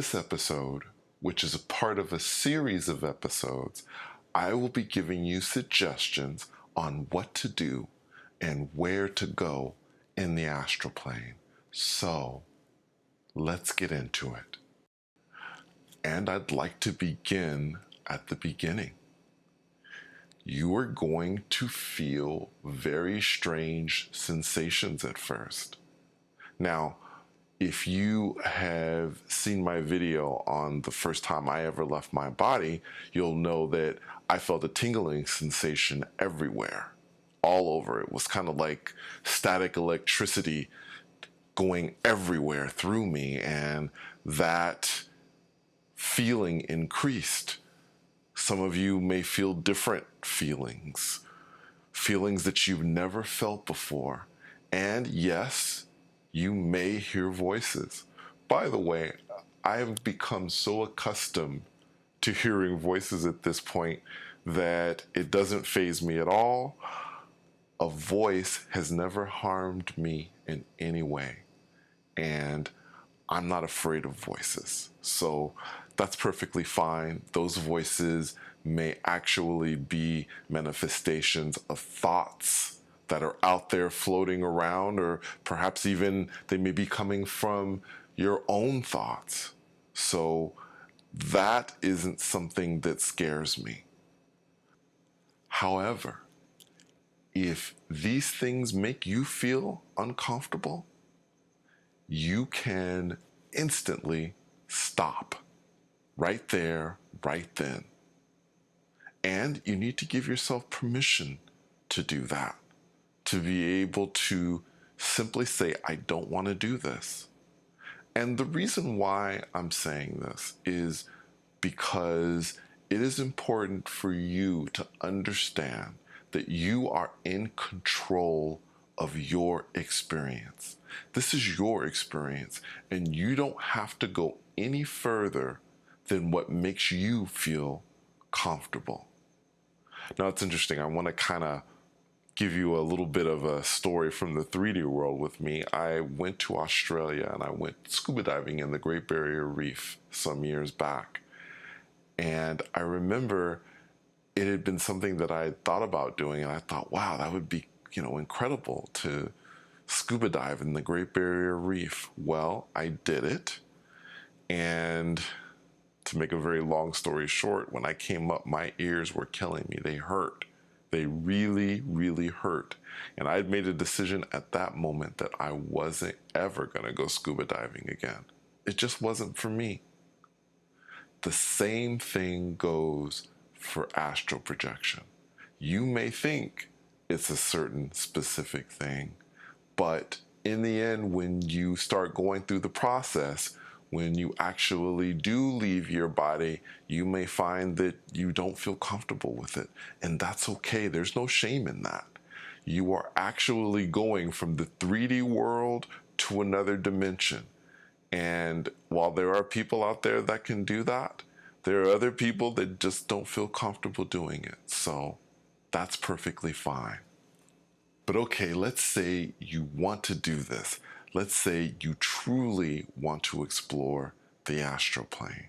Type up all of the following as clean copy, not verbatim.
this episode, which is a part of a series of episodes, I will be giving you suggestions on what to do and where to go in the astral plane. So, let's get into it. And I'd like to begin at the beginning. You are going to feel very strange sensations at first. Now, if you have seen my video on the first time I ever left my body, you'll know that I felt a tingling sensation everywhere, all over. It was kind of like static electricity going everywhere through me, and that feeling increased. Some of you may feel different feelings that you've never felt before. And yes, you may hear voices. By the way, I have become so accustomed to hearing voices at this point that it doesn't faze me at all. A voice has never harmed me in any way, and I'm not afraid of voices. So that's perfectly fine. Those voices may actually be manifestations of thoughts that are out there floating around, or perhaps even they may be coming from your own thoughts. So that isn't something that scares me. However, if these things make you feel uncomfortable, you can instantly stop right there, right then. And you need to give yourself permission to do that, to be able to simply say, I don't want to do this. And the reason why I'm saying this is because it is important for you to understand that you are in control of your experience. This is your experience, and you don't have to go any further than what makes you feel comfortable. Now, it's interesting. I want to kind of give you a little bit of a story from the 3D world with me. I went to Australia and I went scuba diving in the Great Barrier Reef some years back. And I remember it had been something that I had thought about doing, and I thought, wow, that would be, incredible to scuba dive in the Great Barrier Reef. Well, I did it. And to make a very long story short, when I came up, my ears were killing me. They hurt. They really, really hurt. And I had made a decision at that moment that I wasn't ever going to go scuba diving again. It just wasn't for me. The same thing goes for astral projection. You may think it's a certain specific thing, but in the end, when you start going through the process, when you actually do leave your body, you may find that you don't feel comfortable with it. And that's okay. There's no shame in that. You are actually going from the 3D world to another dimension. And while there are people out there that can do that, there are other people that just don't feel comfortable doing it. So that's perfectly fine. But okay, let's say you want to do this. Let's say you truly want to explore the astral plane.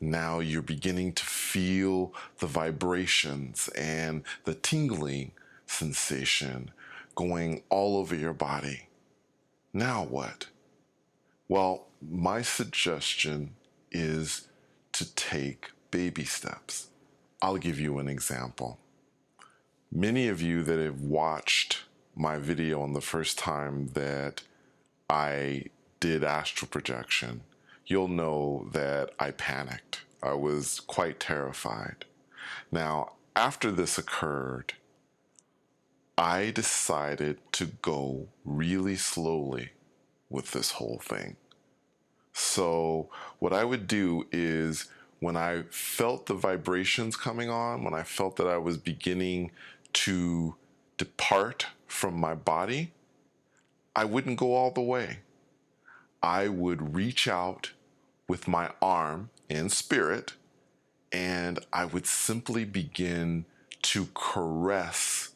Now you're beginning to feel the vibrations and the tingling sensation going all over your body. Now what? Well, my suggestion is to take baby steps. I'll give you an example. Many of you that have watched my video on the first time that I did astral projection, you'll know that I panicked. I was quite terrified. Now, after this occurred, I decided to go really slowly with this whole thing. So what I would do is when I felt the vibrations coming on, when I felt that I was beginning to depart from my body, I wouldn't go all the way. I would reach out with my arm in spirit, and I would simply begin to caress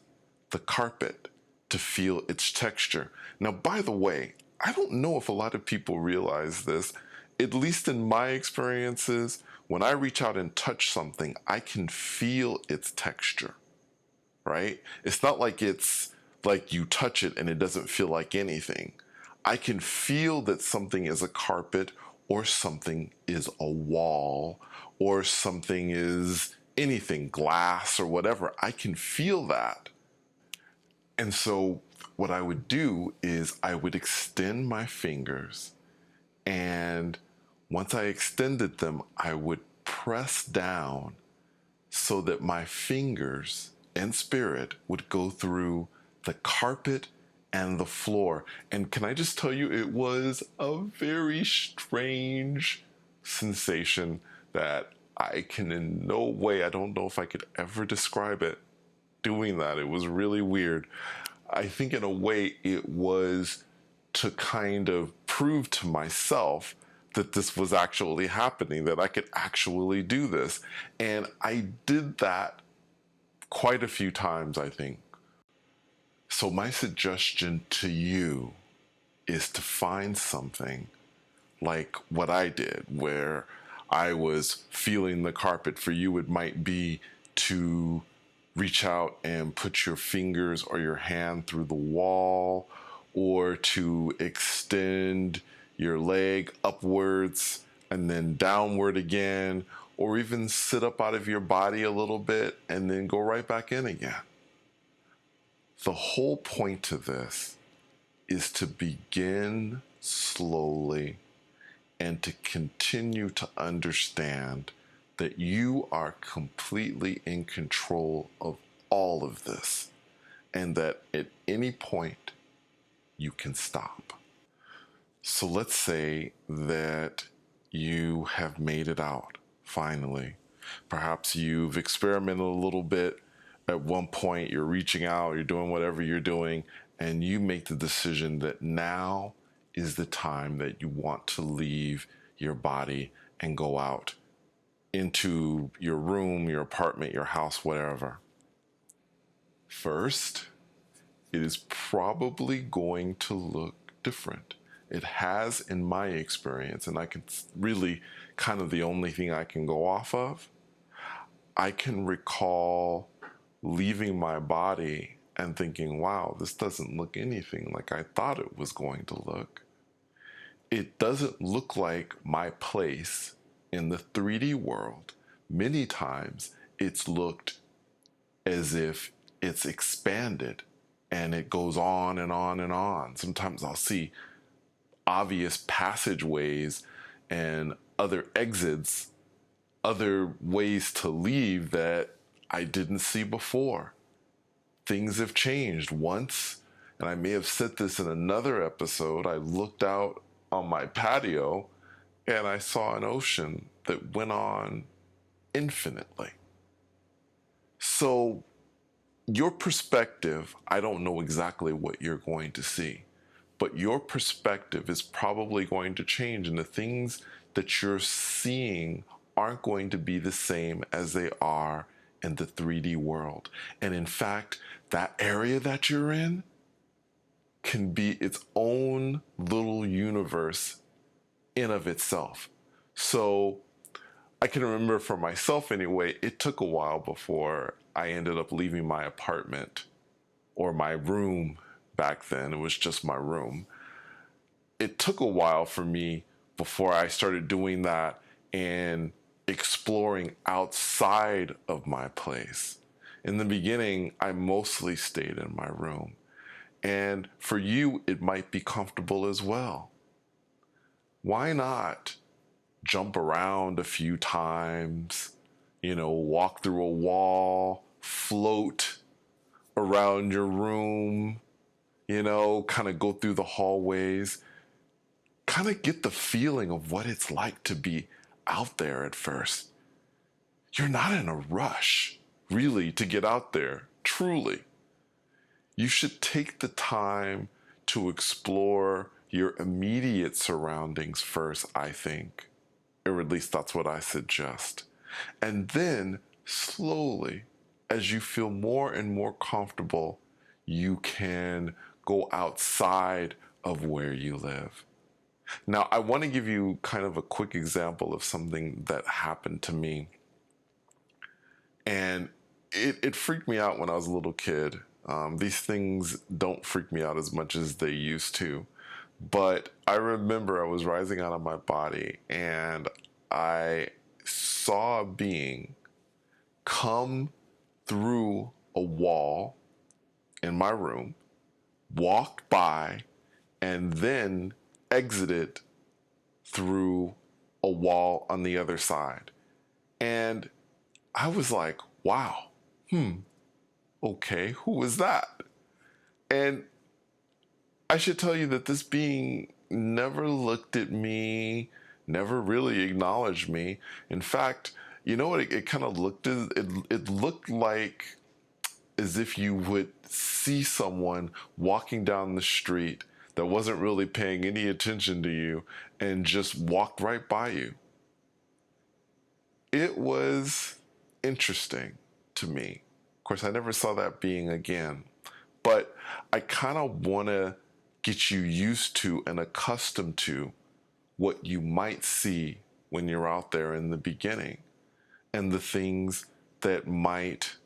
the carpet to feel its texture. Now, by the way, I don't know if a lot of people realize this. at least in my experiences, when I reach out and touch something, I can feel its texture, right? It's not like it's like you touch it and it doesn't feel like anything. I can feel that something is a carpet or something is a wall or something is anything, glass or whatever. I can feel that. And so what I would do is I would extend my fingers, and once I extended them, I would press down so that my fingers and spirit would go through the carpet and the floor. And can I just tell you, it was a very strange sensation that I can in no way, I don't know if I could ever describe it doing that. It was really weird. I think in a way it was to kind of prove to myself that this was actually happening, that I could actually do this. And I did that quite a few times, I think. So my suggestion to you is to find something like what I did, where I was feeling the carpet. For you, it might be to reach out and put your fingers or your hand through the wall, or to extend your leg upwards and then downward again, or even sit up out of your body a little bit and then go right back in again. The whole point to this is to begin slowly and to continue to understand that you are completely in control of all of this, and that at any point you can stop. So let's say that you have made it out finally. Perhaps you've experimented a little bit. At one point, you're reaching out, you're doing whatever you're doing, and you make the decision that now is the time that you want to leave your body and go out into your room, your apartment, your house, whatever. First, it is probably going to look different. It has in my experience, and I can really kind of the only thing I can go off of. I can recall leaving my body and thinking, wow, this doesn't look anything like I thought it was going to look. It doesn't look like my place in the 3D world. Many times it's looked as if it's expanded and it goes on and on and on. Sometimes I'll see obvious passageways and other exits, other ways to leave that I didn't see before. Things have changed. Once, and I may have said this in another episode, I looked out on my patio and I saw an ocean that went on infinitely. So your perspective, I don't know exactly what you're going to see, but your perspective is probably going to change, and the things that you're seeing aren't going to be the same as they are in the 3D world. And in fact, that area that you're in can be its own little universe in of itself. So I can remember for myself anyway, it took a while before I ended up leaving my apartment or my room. Back then, it was just my room. It took a while for me before I started doing that and exploring outside of my place. In the beginning, I mostly stayed in my room. And for you, it might be comfortable as well. Why not jump around a few times, walk through a wall, float around your room, kind of go through the hallways, kind of get the feeling of what it's like to be out there at first. You're not in a rush, really, to get out there, truly. You should take the time to explore your immediate surroundings first, I think. Or at least that's what I suggest. And then, slowly, as you feel more and more comfortable, you can go outside of where you live. Now, I want to give you kind of a quick example of something that happened to me. And it freaked me out when I was a little kid. These things don't freak me out as much as they used to. But I remember I was rising out of my body and I saw a being come through a wall in my room, walked by, and then exited through a wall on the other side. And I was like, wow, okay, who was that? And I should tell you that this being never looked at me, never really acknowledged me. In fact, you know what it kind of looked as? It looked like as if you would see someone walking down the street that wasn't really paying any attention to you and just walked right by you. It was interesting to me. Of course, I never saw that being again, but I kind of want to get you used to and accustomed to what you might see when you're out there in the beginning and the things that might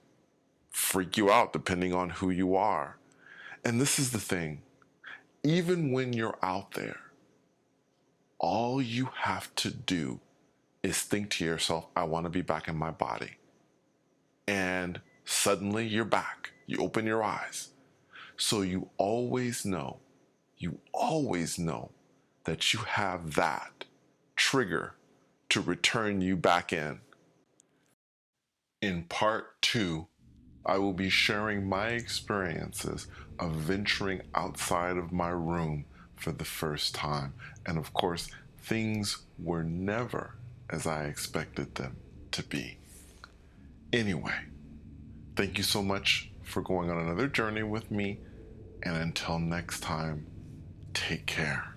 freak you out depending on who you are. And this is the thing, even when you're out there, all you have to do is think to yourself, I want to be back in my body. And suddenly you're back. You open your eyes. So you always know that you have that trigger to return you back in. In part 2, I will be sharing my experiences of venturing outside of my room for the first time. And of course, things were never as I expected them to be. Anyway, thank you so much for going on another journey with me. And until next time, take care.